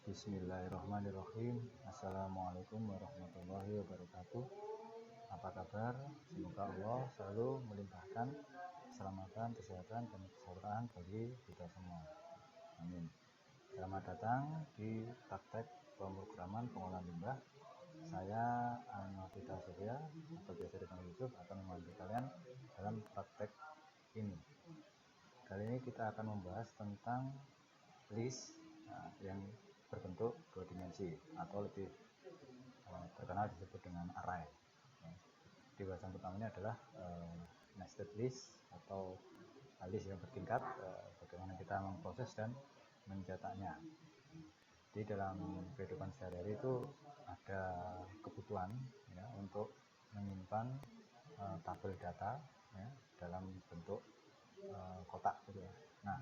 Bismillahirrahmanirrahim. Assalamualaikum warahmatullahi wabarakatuh. Apa kabar? Semoga Allah selalu melimpahkan keselamatan, kesehatan, dan kesejahteraan bagi kita semua. Amin. Selamat datang di praktek pemrograman pengolahan limbah. Saya Anwar Surya atau biasa dipanggil Yusuf akan membantu kalian dalam praktek ini. Kali ini kita akan membahas tentang list yang berbentuk dua dimensi atau lebih terkenal disebut dengan array. Di bahasan pertama ini adalah nested list atau list yang bertingkat, bagaimana kita memproses dan mencetaknya. Di dalam kehidupan sehari-hari itu ada kebutuhan ya, untuk menyimpan tabel data ya, dalam bentuk kotak gitu ya. Nah,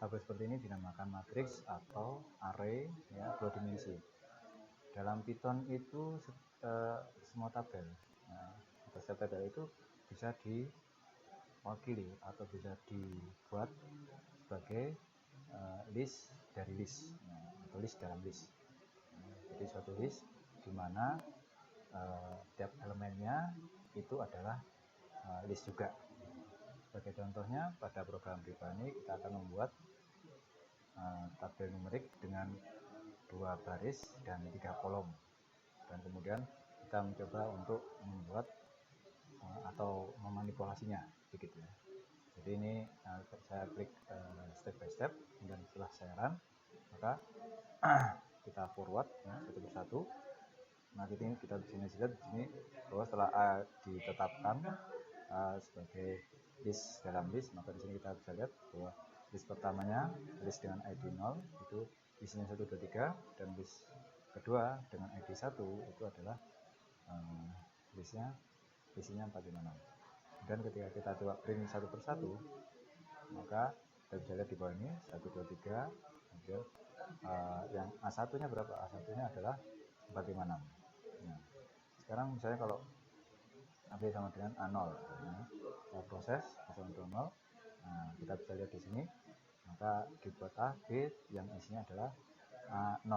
tabel seperti ini dinamakan matriks atau array ya, dua dimensi. Dalam Python itu semua tabel, atau setiap tabel itu bisa diwakili atau bisa dibuat sebagai list dari list, atau list dalam list. Jadi suatu list di mana tiap elemennya itu adalah list juga. Sebagai contohnya, pada program Pipa ini kita akan membuat tabel numerik dengan 2 baris dan 3 kolom, dan kemudian kita mencoba untuk membuat atau memanipulasinya sedikit ya. Jadi ini saya klik step by step, dan setelah saya run maka kita forward ya, satu persatu. Nah, ini kita bisa lihat di sini bahwa setelah A ditetapkan sebagai list dalam list, maka di sini kita bisa lihat bahwa list pertamanya, list dengan ID 0 itu isinya 1, 2, 3, dan list kedua dengan ID 1 itu adalah listnya isinya 4, 5, 6. Dan ketika kita coba print satu persatu, maka kita bisa lihat di bawah ini 1, 2, 3, kemudian yang A1 nya berapa? A1 nya adalah 4, 5, 6. Nah, sekarang misalnya kalau AB sama dengan A0, kita proses sama dengan 0. Nah, kita bisa lihat di sini, maka dibuat A, B yang isinya adalah A0.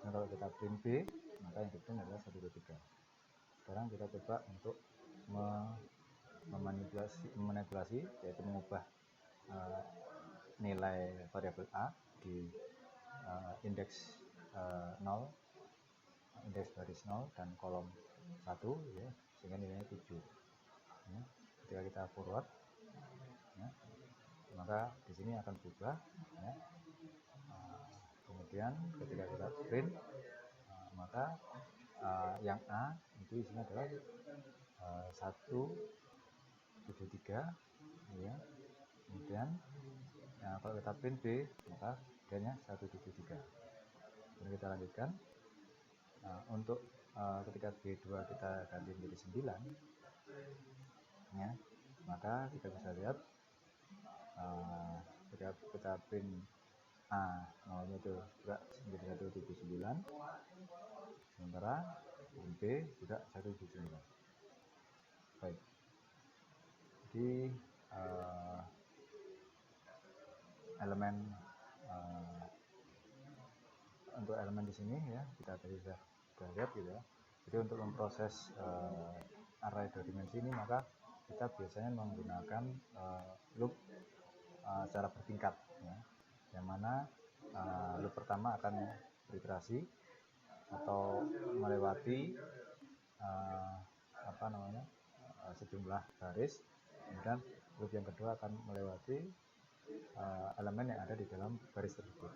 Nah, kalau kita print B, maka yang diprint adalah 1, 2, 3. Sekarang kita coba untuk memanipulasi, yaitu mengubah nilai variabel A di indeks 0, indeks baris 0 dan kolom 1 ya, sehingga nilainya 7 ya. Ketika kita forward ya, maka di sini akan berubah ya. Kemudian ketika kita print maka yang A itu isinya adalah 173 ya. Kemudian kalau kita print B, maka D-nya 173. Kemudian kita lanjutkan. Untuk ketika B2 kita ganti menjadi 9 ya, maka kita bisa lihat ketika kita print A0 itu juga menjadi 179, sementara B juga 179. Baik, jadi elemen untuk elemen di sini ya, kita tadi sudah lihat gitu ya. Jadi untuk memproses array dua dimensi ini, maka kita biasanya menggunakan loop secara bertingkat ya, yang mana loop pertama akan beriterasi atau melewati sejumlah baris, kemudian loop yang kedua akan melewati elemen yang ada di dalam baris tersebut.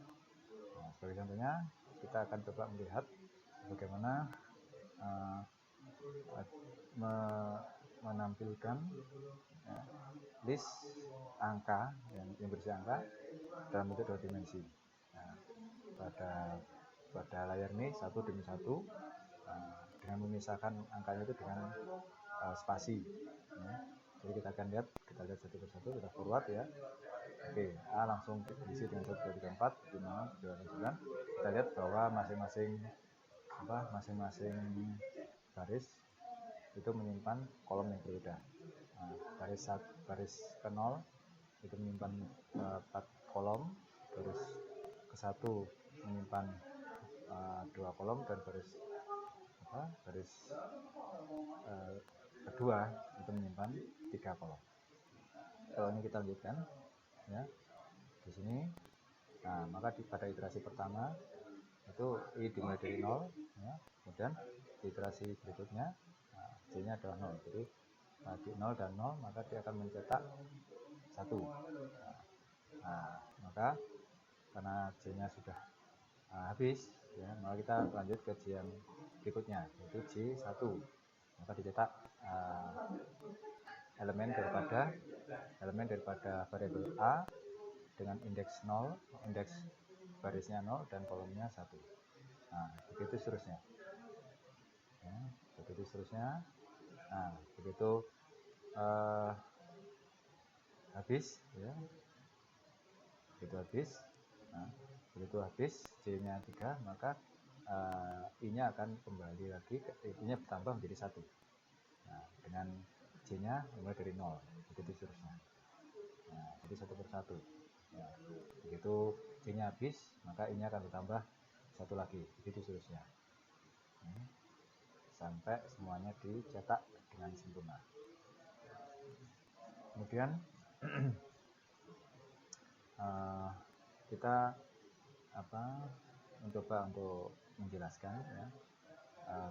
Nah, sebagai contohnya, kita akan coba melihat bagaimana menampilkan list angka yang berisi angka dalam bentuk dua dimensi. Nah, pada layar ini satu demi satu, dengan memisahkan angkanya itu dengan spasi ya. Jadi kita akan lihat, satu persatu, kita forward ya. Oke, A langsung diisi dengan 1, 2, 3, 4, 5, 6, 7, 8, 9. Kita lihat bahwa masing-masing baris itu menyimpan kolom yang berbeda. Nah, baris ke 0 itu menyimpan 4 kolom, baris ke 1 menyimpan 2 kolom dan baris kedua itu menyimpan 3 kolom. Kalau ini kita lanjutkan ya di sini. Nah, maka pada iterasi pertama itu I dimulai dari 0 ya. Kemudian di iterasi berikutnya J-nya adalah 0. Jadi di 0 dan 0 maka dia akan mencetak 1. Nah, maka karena J-nya sudah habis ya, maka kita lanjut ke J yang berikutnya yaitu J1. Maka dicetak elemen daripada variabel A dengan indeks 0, indeks barisnya 0 dan kolomnya 1. Nah, begitu seterusnya. Ya, begitu seterusnya. Nah, begitu habis ya. Begitu habis J-nya 3, maka I-nya akan kembali lagi, I-nya bertambah menjadi 1. Nah, dengan J-nya mulai dari 0, begitu seterusnya. Nah, jadi 1 per 1. Nah, begitu J-nya habis, maka I-nya akan bertambah 1 lagi, begitu seterusnya. Sampai semuanya dicetak dengan sempurna. Kemudian kita mencoba untuk menjelaskan ya,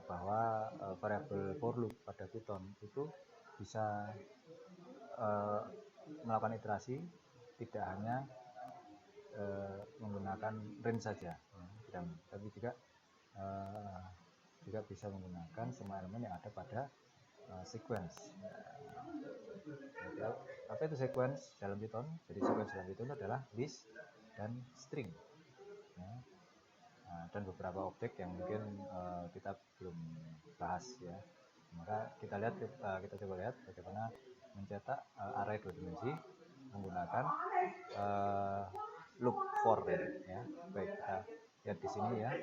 bahwa variabel for loop pada Python itu bisa melakukan iterasi tidak hanya menggunakan range saja, tapi juga bisa menggunakan semua elemen yang ada pada sequence. Apa itu sequence dalam Python? Jadi sequence dalam Python adalah list dan string ya. Dan beberapa objek yang mungkin kita belum bahas ya. Maka kita coba lihat bagaimana mencetak array 2 dimensi menggunakan loop for ya. Baik, kita lihat di sini ya.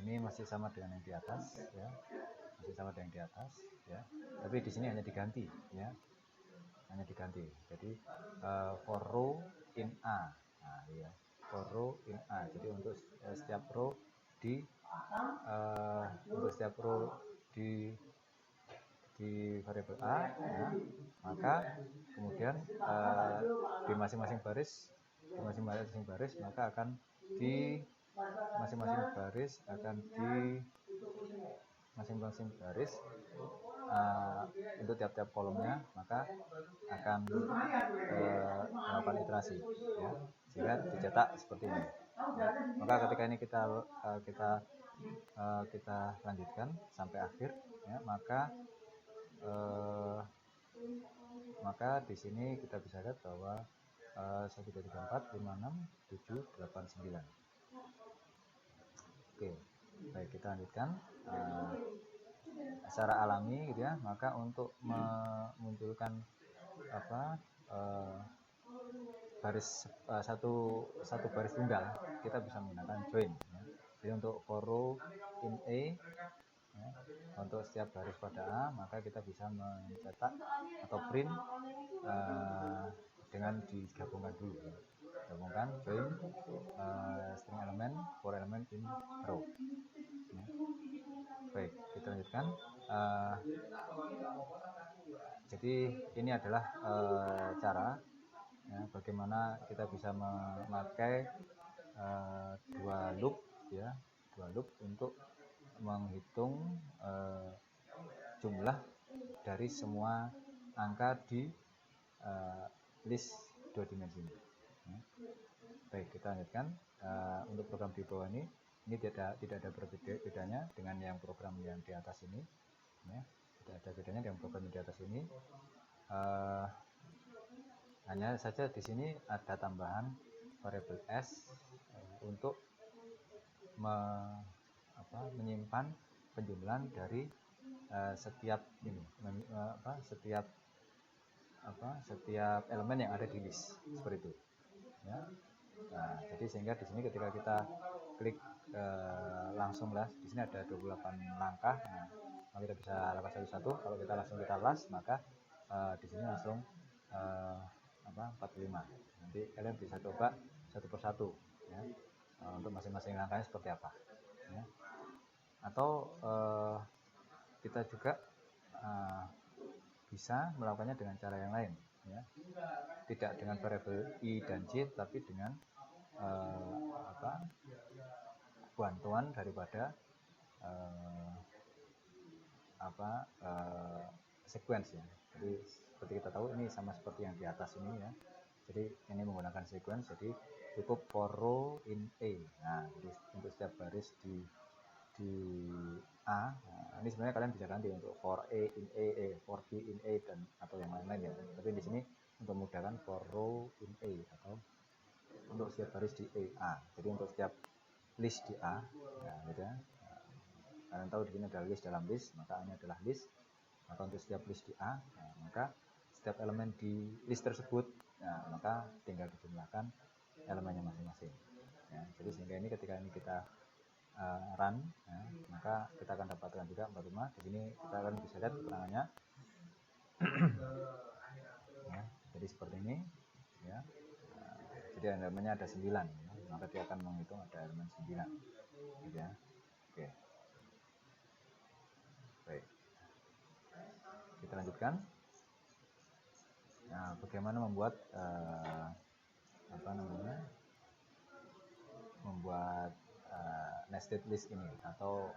Ini masih sama dengan yang di atas ya. Tapi di sini hanya diganti ya. Jadi for row in A. Nah, ya. For row in A. Jadi untuk setiap row di variabel A ya, maka kemudian di masing-masing baris maka akan di masing-masing baris untuk tiap-tiap kolomnya maka akan melakukan iterasi ya, sehingga dicetak seperti ini ya. Maka ketika ini kita lanjutkan sampai akhir ya, maka di sini kita bisa lihat bahwa 1, 2, 3, 4, 5, 6, 7, 8, 9. Oke, baik, kita lanjutkan secara alami gitu ya. Maka untuk memunculkan satu baris tunggal kita bisa menggunakan join ya. Jadi untuk for row in A ya, untuk setiap baris pada A maka kita bisa mencetak atau print dengan digabungkan dulu ya. Gabungkan join string element for element in row ya. Baik, kita lanjutkan. Jadi ini adalah cara ya, bagaimana kita bisa memakai dua loop untuk menghitung jumlah dari semua angka di list 2 dimensi ini ya. Baik, kita lanjutkan. Untuk program di bawah ini tidak ada bedanya dengan yang program yang di atas ini ya. Tidak ada bedanya dengan program yang di atas ini. Hanya saja di sini ada tambahan variabel s untuk menyimpan penjumlahan dari setiap elemen yang ada di list seperti itu ya. Nah, jadi sehingga di sini ketika kita klik langsung las, di sini ada 28 langkah. Nah, kita bisa lakukan satu-satu. Kalau kita langsung las, maka di sini langsung 45. Nanti kalian bisa coba satu persatu ya. untuk masing-masing langkahnya seperti apa, ya. Atau kita juga bisa melakukannya dengan cara yang lain, ya. Tidak dengan variabel i dan j, tapi dengan bantuan daripada sequence, ya. Jadi seperti kita tahu ini sama seperti yang di atas ini, ya. Jadi ini menggunakan sequence, jadi cukup for row in A. Nah, jadi untuk setiap baris di A, nah, ini sebenarnya kalian bisa ganti untuk for A in A, for B in A, dan atau yang lain-lain, ya. Tapi di sini untuk memudahkan for row in A atau untuk setiap baris di A. Jadi untuk setiap list di A, ya, gitu ya. Kalian tahu di sini adalah list dalam list, maka ini adalah list. Maka untuk setiap list di A, nah, maka setiap elemen di list tersebut, nah, maka tinggal dijumlahkan elemennya masing-masing, ya. Jadi sehingga ini ketika ini kita run, ya, maka kita akan dapatkan juga 45. Di sini kita akan bisa lihat keterangannya. Ya, jadi seperti ini, ya. Jadi elemennya ada 9, ya. Maka dia akan menghitung ada elemen 9, gitu ya. Oke. Baik. Kita lanjutkan. Nah, bagaimana membuat membuat nested list ini atau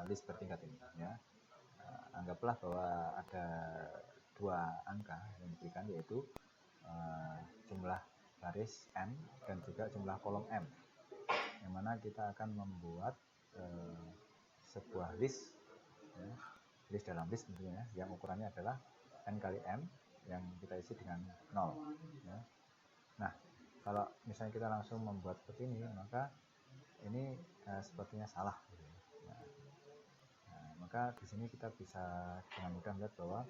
list bertingkat ini, ya. Anggaplah bahwa ada 2 angka yang diberikan, yaitu jumlah baris M dan juga jumlah kolom M, yang mana kita akan membuat sebuah list, ya, list dalam list tentunya, yang ukurannya adalah N kali M yang kita isi dengan 0, ya. Nah, kalau misalnya kita langsung membuat seperti ini, maka ini sepertinya salah, gitu ya. Nah, maka di sini kita bisa dengan mudah melihat bahwa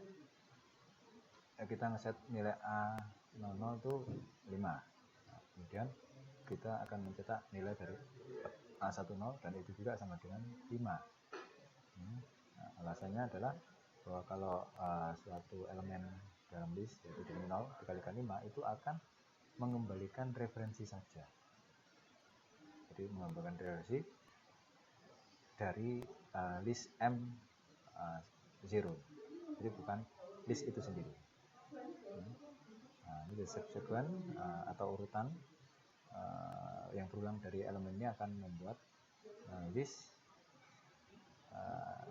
kita ngeset nilai A00 itu 5. Nah, kemudian kita akan mencetak nilai dari A10 dan itu juga sama dengan 5. Nah, alasannya adalah bahwa kalau suatu elemen dalam list, yaitu dari 0 dikalikan 5, itu akan mengembalikan referensi saja. Jadi mengembalikan referensi dari list M0, jadi bukan list itu sendiri. Nah, ini subsequent atau urutan yang berulang dari elemen ini akan membuat list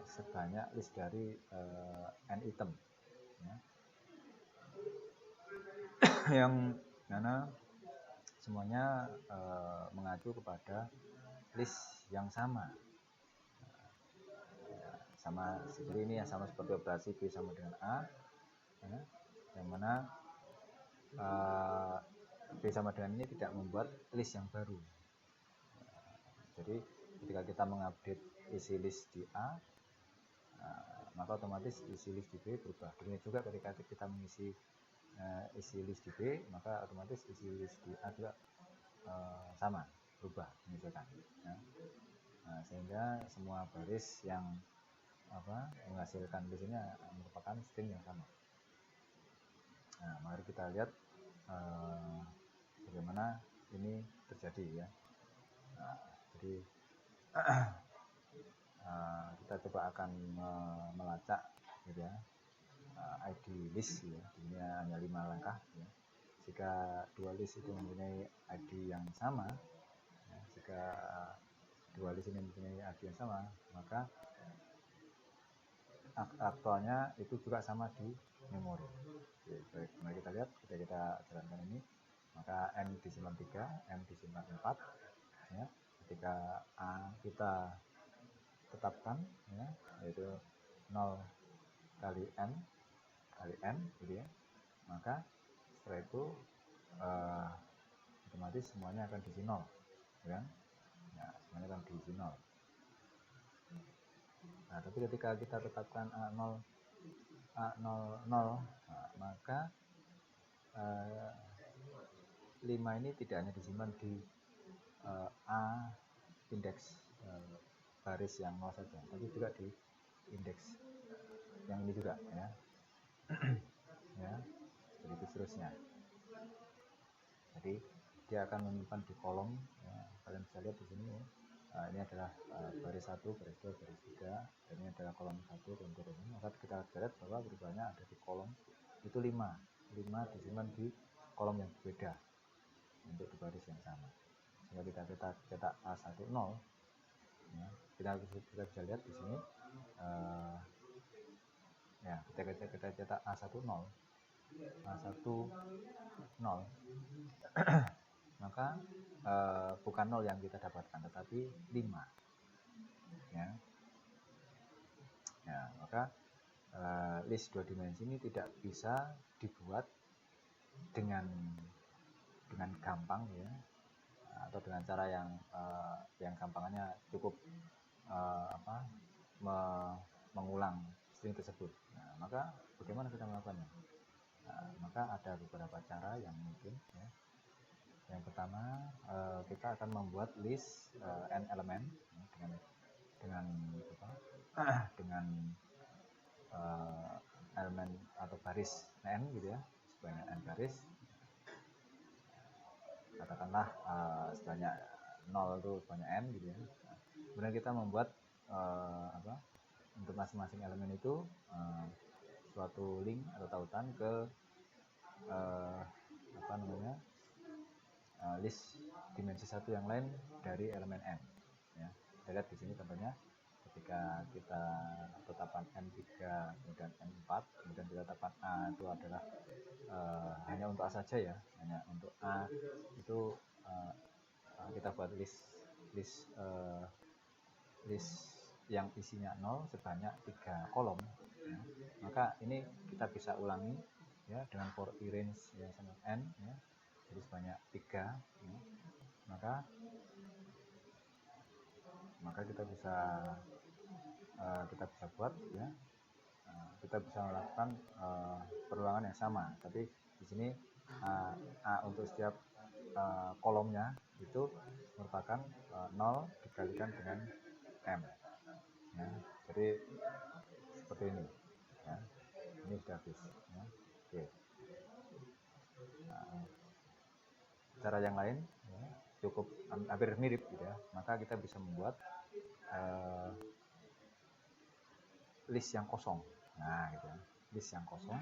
sebanyak list dari n item, ya. Yang mana semuanya mengacu kepada list yang sama. Sama, jadi ini yang sama seperti operasi B sama dengan A, ya, yang mana B sama dengan ini tidak membuat list yang baru. Jadi ketika kita mengupdate isi list di A, maka otomatis isi list di B berubah. Demikian juga ketika kita mengisi isi list di B, maka otomatis isi list di A juga sama, berubah, menyesuaikan, ya. Nah, sehingga semua baris yang menghasilkan list ini merupakan string yang sama. Nah, mari kita lihat bagaimana ini terjadi, ya. Nah, jadi kita coba akan melacak, gitu ya, ID list, ya. Ini hanya 5 langkah, ya. Jika 2 list itu mempunyai ID yang sama, ya, jika 2 list ini mempunyai ID yang sama, maka aktualnya itu juga sama di memori. Oke, baik, mari kita lihat. Ketika kita jalankan ini, maka M disimpan 3, M disimpan 4, ya. Ketika A kita tetapkan, ya, yaitu 0 kali N kali N, gitu ya, maka setelah itu otomatis semuanya akan diisi 0, ya. Nah, semuanya akan diisi 0. Nah, tapi ketika kita tetapkan A0, nah, maka 5 ini tidak hanya disimpan di A indeks baris yang 0 saja, tapi juga di indeks yang ini juga, ya. Ya, begitu seterusnya. Jadi dia akan menyimpan di kolom, ya. Kalian bisa lihat di sini, ini adalah baris 1, baris 2, baris 3, dan ini adalah kolom 1, kolom 2, maka kita lihat bahwa perubahannya ada di kolom itu 5 disimpan di kolom yang berbeda untuk di baris yang sama. Sehingga kita cetak A10, ya, kita bisa lihat di sini, ya, kita cetak A10 maka bukan 0 yang kita dapatkan, tetapi 5, ya. Ya, maka list 2 dimensi ini tidak bisa dibuat dengan gampang, ya, atau dengan cara yang gampangannya cukup mengulang string tersebut. Nah, maka bagaimana kita melakukannya? Nah, maka ada beberapa cara yang mungkin, ya. Yang pertama, kita akan membuat list n elemen, ya, dengan elemen atau baris n, gitu ya, sebanyak n baris. Katakanlah sebanyak 0 itu sebanyak n, gitu ya. Nah, kemudian kita membuat untuk masing-masing elemen itu suatu link atau tautan ke list dimensi 1 yang lain dari elemen n, ya. Kita lihat di sini contohnya, ketika kita tetapkan n3, kemudian n4, kemudian kita tetapkan a itu adalah hanya untuk a saja, ya, hanya untuk a itu kita buat list yang isinya 0 sebanyak 3 kolom, ya. Maka ini kita bisa ulangi, ya, dengan for i range yang sama n, ya, jadi sebanyak 3, ya. Maka kita bisa buat, ya, kita bisa melakukan perulangan yang sama, tapi di sini a untuk setiap kolomnya itu merupakan 0 dikalikan dengan m, ya. Jadi seperti ini, ya. Ini sudah habis, ya. Oke. Cara yang lain, ya, cukup hampir mirip, gitu ya. Maka kita bisa membuat list yang kosong. Nah, gitu ya. List yang kosong.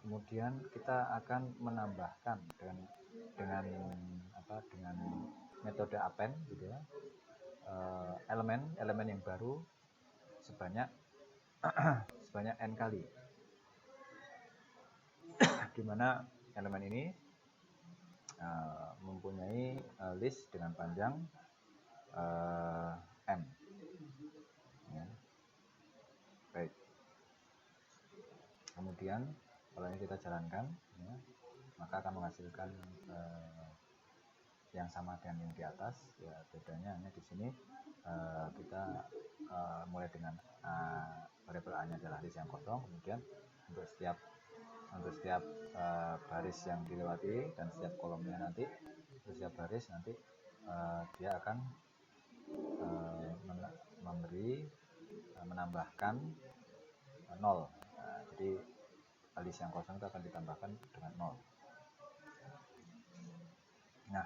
Kemudian kita akan menambahkan dengan metode append, gitu ya, elemen yang baru sebanyak n kali, di mana elemen ini mempunyai list dengan panjang m, ya. Baik. Kemudian kalau ini kita jalankan, ya, maka akan menghasilkan yang sama dengan yang di atas, ya. Bedanya hanya di sini kita mulai dengan variabel a-nya adalah list yang kosong, kemudian untuk setiap baris yang dilewati dan setiap kolomnya nanti, setiap baris nanti dia akan menambahkan 0. Jadi list yang kosong itu akan ditambahkan dengan 0. Nah,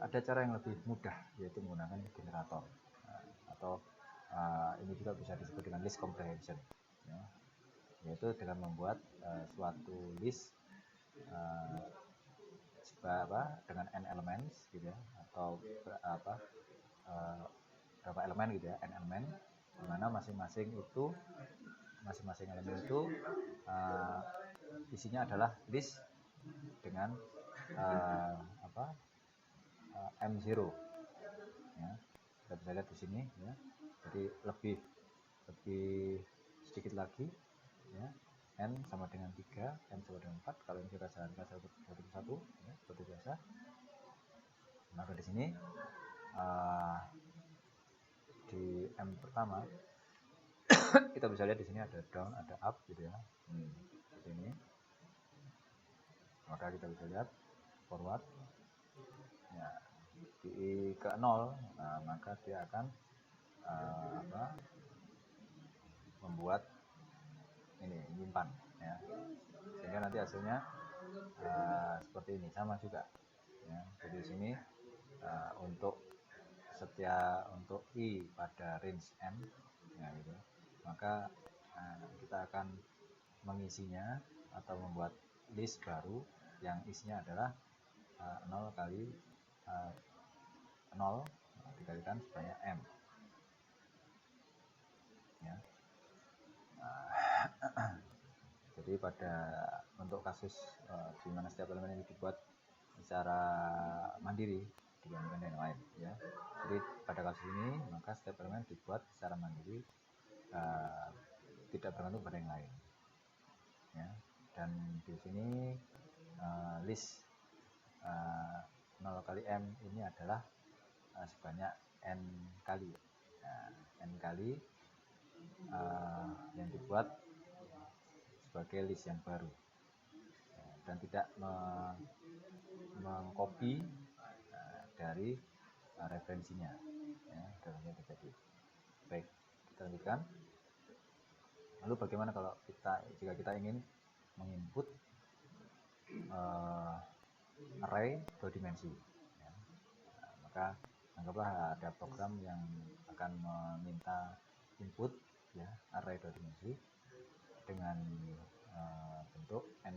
ada cara yang lebih mudah, yaitu menggunakan generator, atau ini juga bisa disebut dengan list comprehension, ya, yaitu dengan membuat suatu list dengan n elemen, gitu ya, atau berapa elemen, gitu ya, n elemen, di mana masing-masing elemen itu isinya adalah list dengan m0, ya. Kita bisa lihat di sini, ya. Jadi lebih sedikit lagi, ya. N sama dengan 3, n sama dengan 4. Kalau ini kita jalankan satu persatu, ya, seperti biasa. Maka di sini di m pertama kita bisa lihat di sini ada down, ada up, gitu ya. Seperti ini. Maka kita bisa lihat forward, ya, di ke 0, maka dia akan membuat ini menyimpan, ya, sehingga nanti hasilnya seperti ini, sama juga, ya. Jadi di sini untuk i pada range n, ya, gitu, maka kita akan mengisinya atau membuat list baru yang isinya adalah 0 kali 0 dikalikan sebanyak m, ya. Jadi untuk kasus di mana setiap elemen ini dibuat secara mandiri dibandingkan yang lain, ya. Jadi pada kasus ini maka setiap elemen dibuat secara mandiri, tidak bergantung pada yang lain, ya. Dan di sini list 0 kali m ini adalah sebanyak n kali, n kali yang dibuat sebagai list yang baru, dan tidak mengcopy dari referensinya, ya, dalamnya terjadi. Baik, kita lanjutkan. Lalu bagaimana kalau jika kita ingin menginput array 2 dimensi, ya. Maka anggaplah ada program yang akan meminta input, ya, array 2 dimensi dengan bentuk n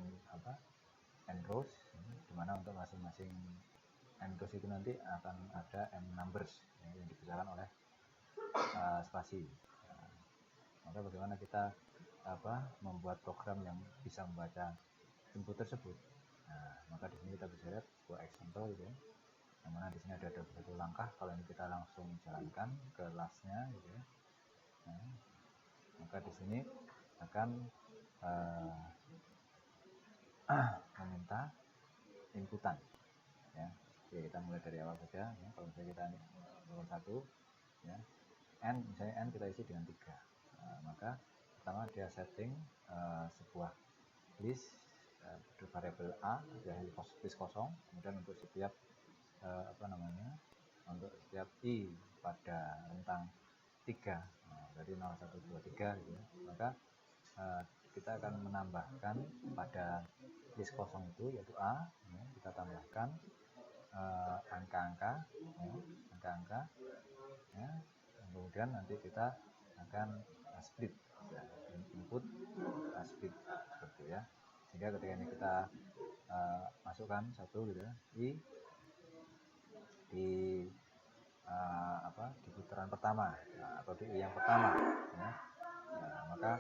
rows, di mana untuk masing-masing n rows itu nanti akan ada n numbers, ya, yang dipisahkan oleh spasi. Maka bagaimana kita membuat program yang bisa membaca input tersebut? Nah, maka di sini kita bisa lihat sebuah example, gitu, ya, yang mana di sini ada satu langkah. Kalau ini kita langsung jalankan ke lastnya, gitu, ya. Nah, maka di sini akan meminta inputan, ya. Oke, kita mulai dari awal saja, ya. Kalau misalnya kita nomor 1, ya, misalnya n kita isi dengan 3, maka pertama dia setting sebuah list variabel a, ya, list kosong. Kemudian untuk setiap untuk setiap i pada rentang 3, dari 0, 1, 2, 3, gitu, ya. Maka kita akan menambahkan pada list kosong itu, yaitu a, ya, kita tambahkan angka-angka, ya. Kemudian nanti kita akan split, ya, input split seperti, ya. Sehingga ketika ini kita masukkan satu, gitu, ya, di putaran pertama, atau di yang pertama, ya. Nah, maka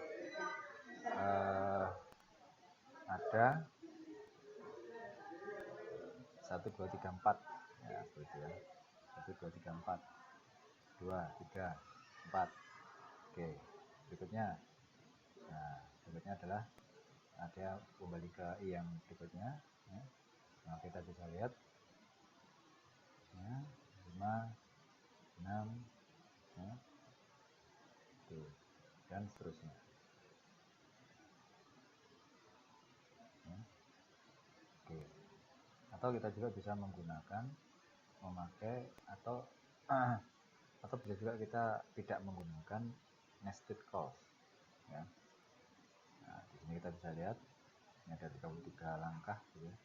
ada 1, 2, 3, 4, ya, seperti, ya. 1, 2, 3, 4, 2, 3, 4. Oke, berikutnya adalah ada kembali ke i yang berikutnya, ya. Nah, kita bisa lihat, ya, 5, 6, ya. Oke, dan seterusnya, ya. Oke, atau kita juga bisa memakai atau bisa juga kita tidak menggunakan nested calls, ya. Nah, di sini kita bisa lihat ini ada 33 langkah, gitu, ya.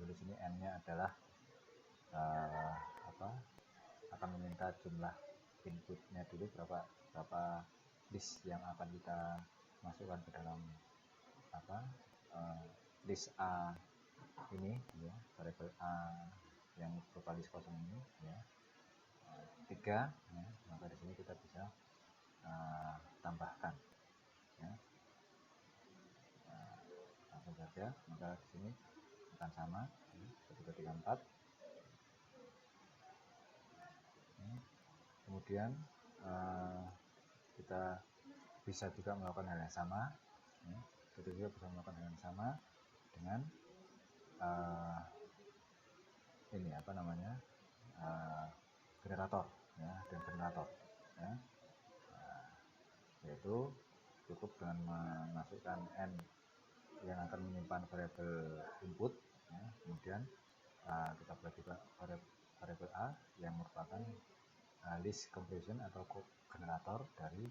Di sini n-nya adalah akan meminta jumlah inputnya dulu, berapa list yang akan kita masukkan ke dalam list a ini, ya, variabel a yang berupa list kosong ini, ya, 3, ya. Maka di sini kita bisa tambahkan, ya. Langsung saja, maka di sini akan sama, 1, 2, 3, 4. Kemudian kita bisa juga melakukan hal yang sama, ya. Kita juga bisa melakukan hal yang sama dengan generator, ya, dan generator, ya. Yaitu cukup dengan memasukkan n yang akan menyimpan variabel input, ya. Kemudian kita buat juga variabel a yang merupakan list comparison atau generator dari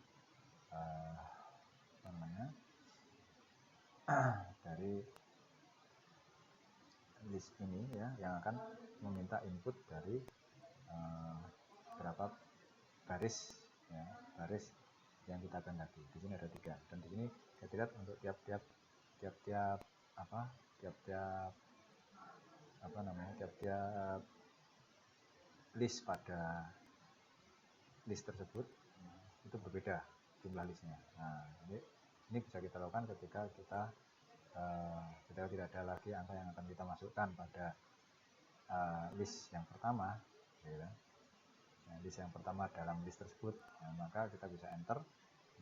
dari list ini ya yang akan meminta input dari berapa baris ya, baris yang kita kehendaki. Di sini ada 3 dan di sini kita lihat untuk tiap-tiap list pada list tersebut itu berbeda jumlah listnya. Nah, ini bisa kita lakukan ketika kita tidak ada lagi angka yang akan kita masukkan pada list yang pertama, ya. Nah, list yang pertama dalam list tersebut, nah, maka kita bisa enter,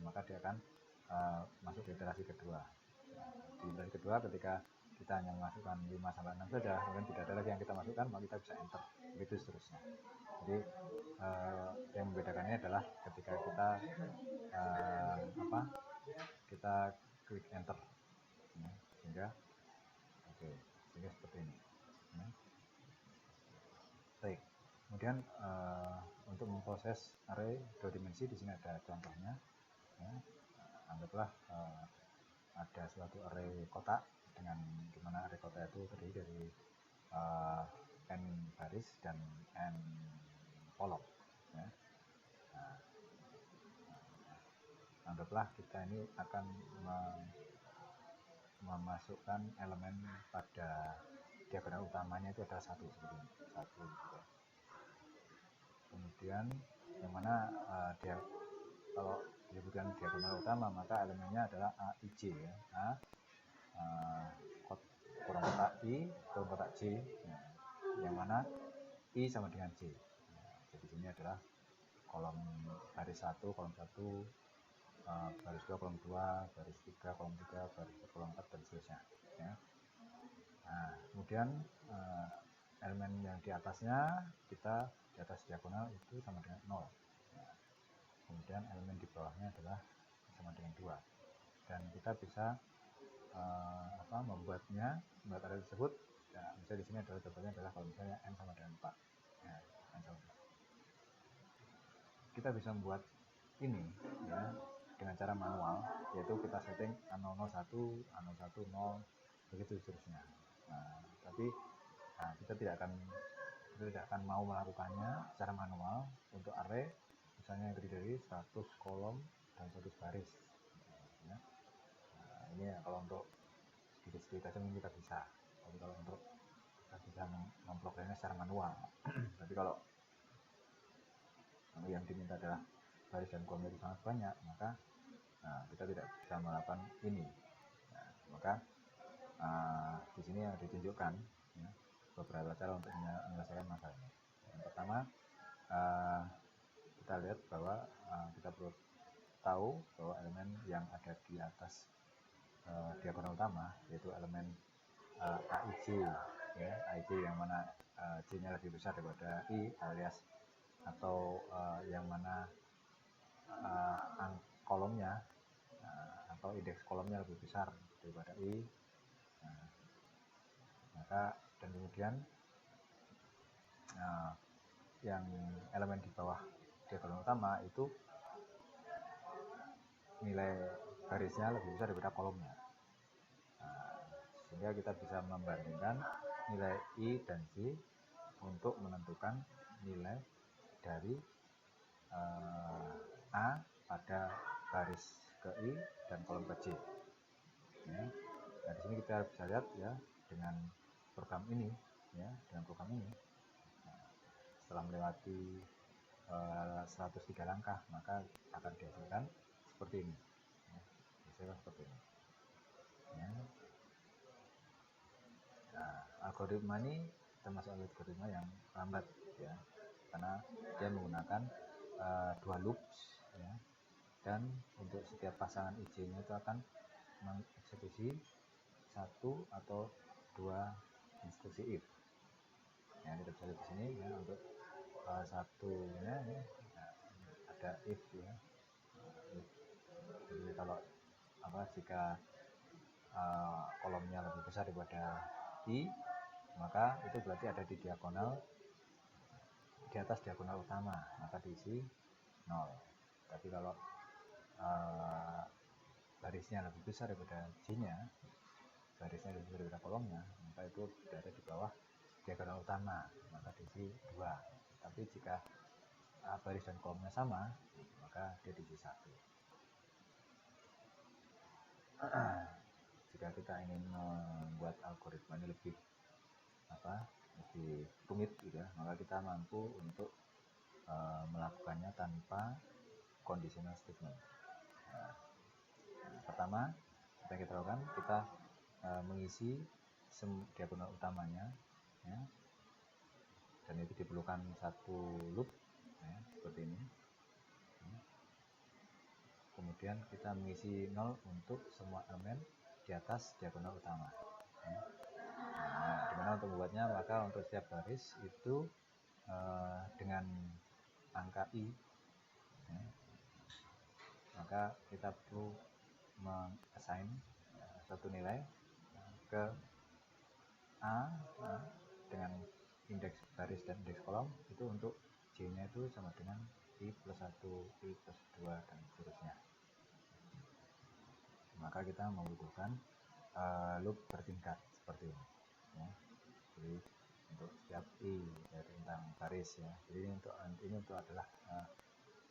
maka dia akan masuk di iterasi kedua. Nah, di iterasi kedua ketika kita hanya memasukkan 5 sampai 6 saja, kemudian tidak ada lagi yang kita masukkan, maka kita bisa enter, begitu seterusnya. Jadi yang membedakannya adalah ketika kita kita klik enter, ya, sehingga seperti ini. Ya. Baik. Kemudian untuk memproses array 2 dimensi, di sini ada contohnya. Ya. Anggaplah ada suatu array kotak dengan dimana array kotak itu terdiri dari n baris dan n kolom. Ya. Anggaplah kita ini akan memasukkan elemen pada diagonal utamanya itu ada 1 seperti ini, 1 gitu. Kemudian yang mana dia kalau disebutkan diagonal utama maka elemennya adalah A, I, J ya. Kurang kotak I, kurang kotak J, ya. Yang mana I sama dengan J. Jadi ini adalah kolom baris 1, kolom 1, baris 2, kolom 2, baris 3, kolom 3, baris 4, kolom 4, dan seterusnya. Ya. Nah, kemudian elemen yang di atasnya kita di atas diagonal itu sama dengan 0. Nah, kemudian elemen di bawahnya adalah sama dengan 2. Dan kita bisa membuat array tersebut. Nah, misalnya di sini adalah contohnya adalah kalau misalnya n sama dengan 4. Ya, n sama dengan 4. Kita bisa membuat ini ya dengan cara manual, yaitu kita setting A001, A010, begitu seterusnya. Nah, tapi kita tidak akan mau melakukannya secara manual untuk array misalnya yang terdiri dari 100 kolom dan 100 baris. Ya. Nah, ini ya kalau untuk sedikit-sedikit aja mungkin kita bisa. Tapi kalau untuk kita bisa memprogramnya secara manual. Tapi kalau yang diminta adalah baris dan kolom itu sangat banyak, maka kita tidak bisa melakukan ini. Nah, maka di sini yang ditunjukkan ya, beberapa cara untuk menyelesaikan masalah ini. Yang pertama, kita lihat bahwa kita perlu tahu bahwa elemen yang ada di atas diagonal utama yaitu elemen AIJ ya, AIJ yang mana J-nya lebih besar daripada I alias atau yang mana kolomnya atau indeks kolomnya lebih besar daripada I. Maka dan kemudian yang elemen di bawah diagonal utama itu nilai barisnya lebih besar daripada kolomnya. Sehingga kita bisa membandingkan nilai I dan J untuk menentukan nilai dari A pada baris ke I dan kolom ke J. Ya. Nah, di sini kita bisa lihat ya dengan program ini ya, setelah melewati 103 langkah maka akan dihasilkan seperti ini. Ya, seperti ini. Ya. Nah, algoritma ini termasuk algoritma yang lambat ya, karena dia menggunakan 2 loops ya, dan untuk setiap pasangan IJ-nya itu akan mengeksekusi 1 atau 2 instruksi if. Ya, kita bisa lihat di sini ya untuk satunya ya, ada if ya. Jadi kalau jika kolomnya lebih besar daripada I, maka itu berarti ada di diagonal di atas diagonal utama, maka diisi 0. Tapi kalau barisnya lebih besar daripada J-nya, barisnya berbeda kolomnya, maka itu berada di bawah diagonal utama, maka diisi 2. Tapi jika baris dan kolomnya sama, maka dia diisi 1. Jika kita ingin membuat algoritma ini lebih rumit gitu ya, maka kita mampu untuk melakukannya tanpa conditional statement. Pertama, apa yang kita lakukan, kita mengisi diagonal utamanya, ya, dan itu diperlukan satu loop, ya, seperti ini. Kemudian kita mengisi 0 untuk semua elemen di atas diagonal utama. Nah, dimana untuk membuatnya, maka untuk setiap baris itu dengan angka i, ya, maka kita perlu mengassign satu nilai ke A dengan indeks baris dan indeks kolom itu untuk J nya itu sama dengan I plus 1, I plus 2 dan seterusnya. Maka kita membutuhkan loop bertingkat seperti ini, ya. Jadi untuk setiap I dari tentang baris, ya. Jadi ini untuk adalah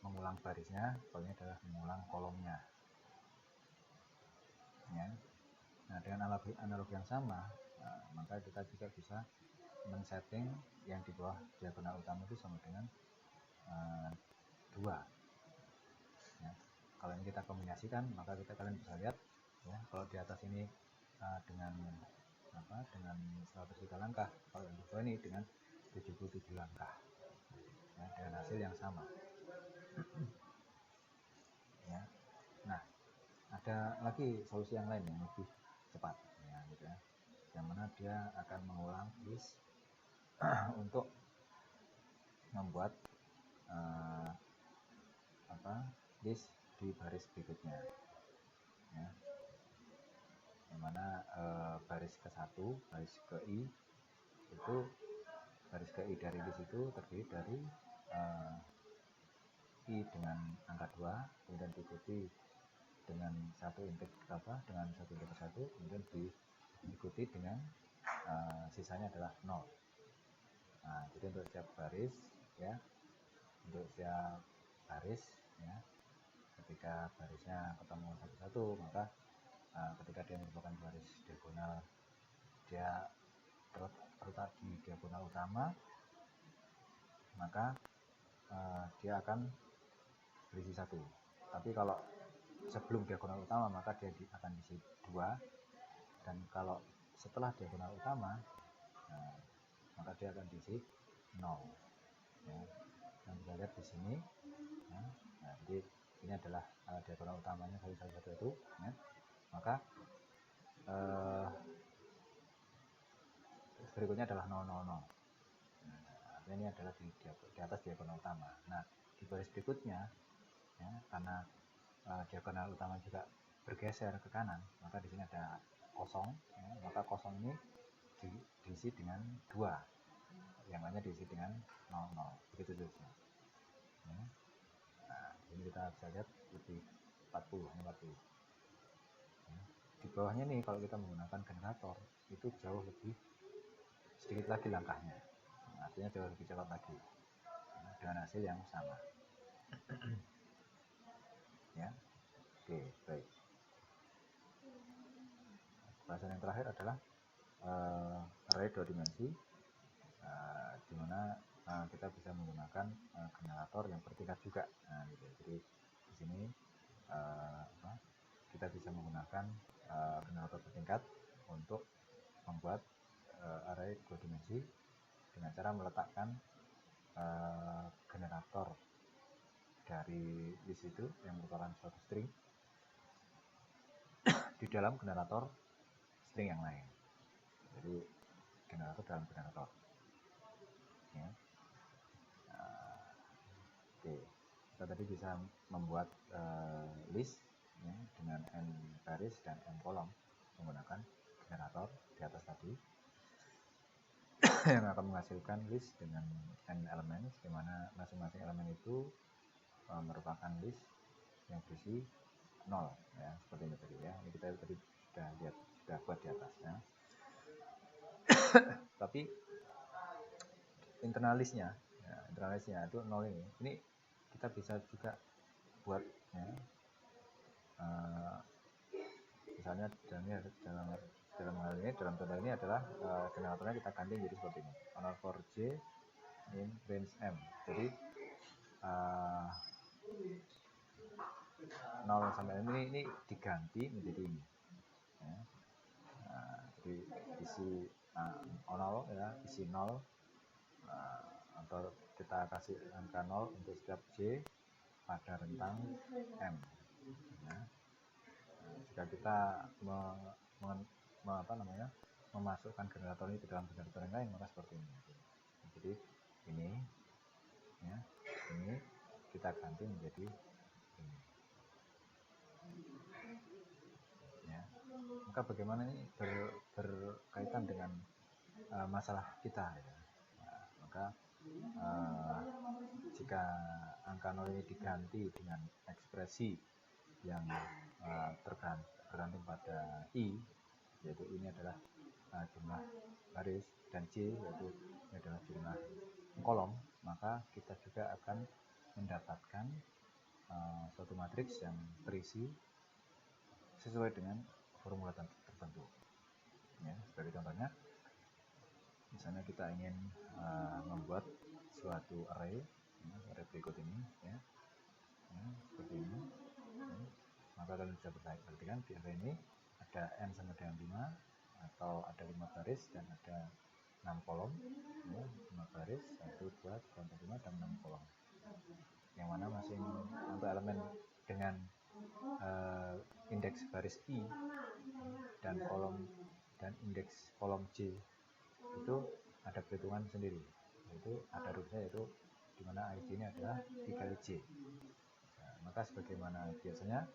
mengulang barisnya, kalau ini adalah mengulang kolomnya, ya. Nah, dengan analog yang sama, maka kita juga bisa men-setting yang di bawah diagonal utama itu sama dengan 2. Ya. Kalau ini kita kombinasikan, maka kalian bisa lihat, ya, kalau di atas ini dengan 103 langkah, kalau yang di bawah ini dengan 77 langkah, ya, dengan hasil yang sama. Ya. Nah, ada lagi solusi yang lain yang lebih cepat, ya, gitu ya, yang mana dia akan mengulang list untuk membuat list di baris berikutnya, ya, yang mana baris ke-1, baris ke-i itu, baris ke-i dari list itu terdiri dari i dengan angka 2, kemudian diikuti dengan satu indeks dengan satu indeks 1, kemudian diikuti dengan sisanya adalah 0. Nah, jadi untuk setiap baris, ya, untuk setiap baris, ya, ketika barisnya ketemu satu-satu, maka ketika dia merupakan baris diagonal, dia terletak di diagonal utama, maka dia akan berisi 1. Tapi kalau sebelum diagonal utama, maka dia akan diisi 2, dan kalau setelah diagonal utama, maka dia akan diisi 0. Ya. Dan bisa lihat di sini, ya. Nah, jadi ini adalah diagonal utamanya 111 itu, ya. Maka berikutnya adalah 000. Nah, artinya ini adalah di atas diagonal utama. Nah, di baris berikutnya, ya, karena diagonal utama juga bergeser ke kanan, maka di sini ada kosong, ya, maka kosong ini diisi dengan 2, yang lainnya diisi dengan 00, begitu seterusnya. Ya. Nah, ini kita bisa lihat lebih 40. Ya. Di bawahnya nih, kalau kita menggunakan generator, itu jauh lebih sedikit lagi langkahnya, artinya jauh lebih cepat lagi, ya, dengan hasil yang sama. Ya, oke, baik. Bahasan yang terakhir adalah array 2 dimensi, di mana kita bisa menggunakan generator yang bertingkat juga. Nah, gitu. Jadi di sini kita bisa menggunakan generator bertingkat untuk membuat array 2 dimensi dengan cara meletakkan generator dari list itu yang merupakan suatu string di dalam generator string yang lain. Jadi generator dalam generator, ya. Oke, kita tadi bisa membuat list, ya, dengan n baris dan n kolom menggunakan generator di atas tadi yang akan menghasilkan list dengan n elemen, di mana masing-masing elemen itu merupakan list yang berisi 0, ya, seperti ini tadi, ya. Ini kita tadi sudah lihat sudah buat di atasnya. Tapi internalisnya itu 0 ini kita bisa juga buat ya, misalnya dalam hal ini, dalam contoh ini adalah generatornya kita ganti jadi seperti ini, honor for J in range M. Jadi 0 sampai M ini diganti menjadi ini ya. Jadi isi 0 ya, isi 0 atau kita kasih angka 0 untuk setiap J pada rentang M ya. Jika kita memasukkan generator ini ke dalam generator yang lain, maka seperti ini. Jadi ini ya, ini kita ganti menjadi ini ya. Maka bagaimana ini berkaitan dengan masalah kita ya. Nah, maka jika angka 0 ini diganti dengan ekspresi yang tergantung pada I, yaitu ini adalah jumlah baris, dan J yaitu ini adalah jumlah kolom, maka kita juga akan mendapatkan suatu matriks yang terisi sesuai dengan formula tertentu ya. Sebagai contohnya, misalnya kita ingin membuat suatu array berikut ini ya, seperti ini ya. Maka kalian bisa perhatikan di array ini ada n sama dengan 5, atau ada 5 baris dan ada 6 kolom ya, 5 baris, 1, 2, 3, 4, 5 dan 6 kolom, yang mana masing untuk elemen dengan indeks baris I dan indeks kolom J itu ada perhitungan sendiri, yaitu ada rumusnya, yaitu dimana ID ini adalah I kali J. Nah, maka sebagaimana biasanya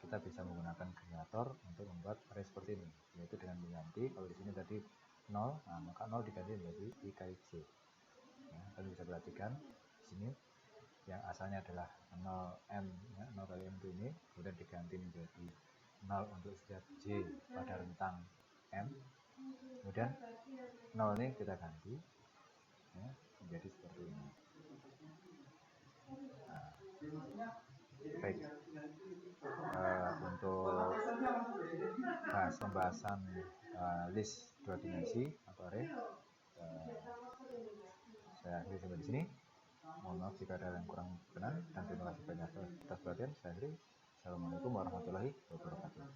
kita bisa menggunakan generator untuk membuat array seperti ini, yaitu dengan mengganti, kalau di sini tadi 0, nah, maka 0 diganti menjadi I kali J. Ya, kalian bisa perhatikan di sini yang asalnya adalah 0M ya, 0 kali M itu ini, kemudian diganti menjadi 0 untuk setiap J pada rentang M, kemudian 0 ini kita ganti ya, menjadi seperti ini. Nah, baik, untuk pembahasan list 2 dimensi atau array saya akhiri sampai di sini. Mohon maaf jika ada yang kurang berkenan, dan terima kasih banyak atas perhatian. Saya akhiri. Assalamualaikum warahmatullahi wabarakatuh.